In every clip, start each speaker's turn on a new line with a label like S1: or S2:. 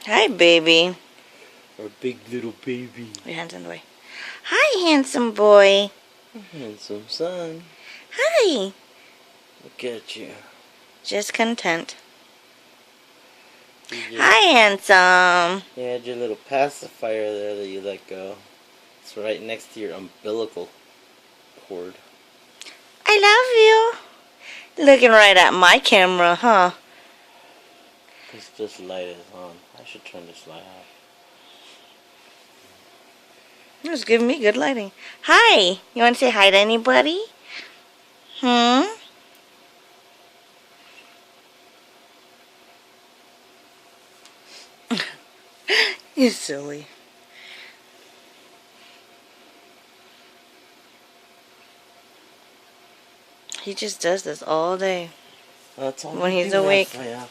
S1: Hi, baby.
S2: Our big little baby.
S1: Your hands in the way. Hi, handsome boy.
S2: Handsome son.
S1: Hi.
S2: Look at you.
S1: Just content.
S2: You
S1: Hi, handsome.
S2: had your little pacifier there that you let go. It's right next to your umbilical cord.
S1: I love you. Looking right at my camera, huh?
S2: Because this light is on. I should turn this light off.
S1: It's giving me good lighting. Hi. You want to say hi to anybody? You're silly. He just does this all day.
S2: That's all
S1: When
S2: you
S1: he's
S2: do,
S1: awake.
S2: Raphael.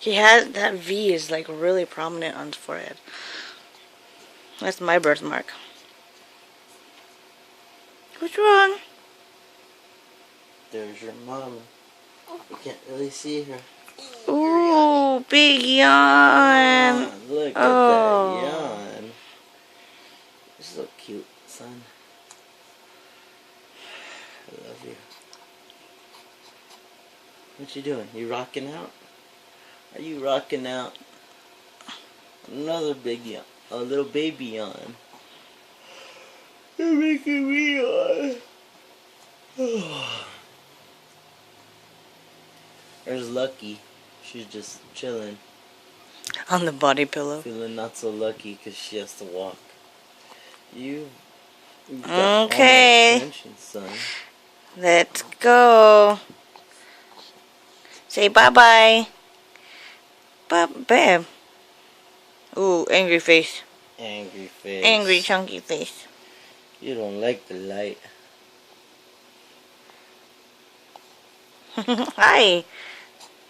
S1: He has that V is like really prominent on his forehead. That's my birthmark. What's wrong?
S2: There's your mom. You can't really see her.
S1: Ooh, big yawn.
S2: Look at
S1: Oh.
S2: that yawn. You're so cute, son. I love you. What you doing? You rocking out? Are you rocking out? Another big yawn. A little baby yawn. You're making me yawn. There's Lucky. She's just chilling.
S1: On the body pillow.
S2: Feeling not so lucky because she has to walk. You've got
S1: Okay.
S2: all my attention, son.
S1: Let's go. Say bye-bye. Babe. Ooh, angry face.
S2: Angry face.
S1: Angry chunky face.
S2: You don't like the light.
S1: Hi.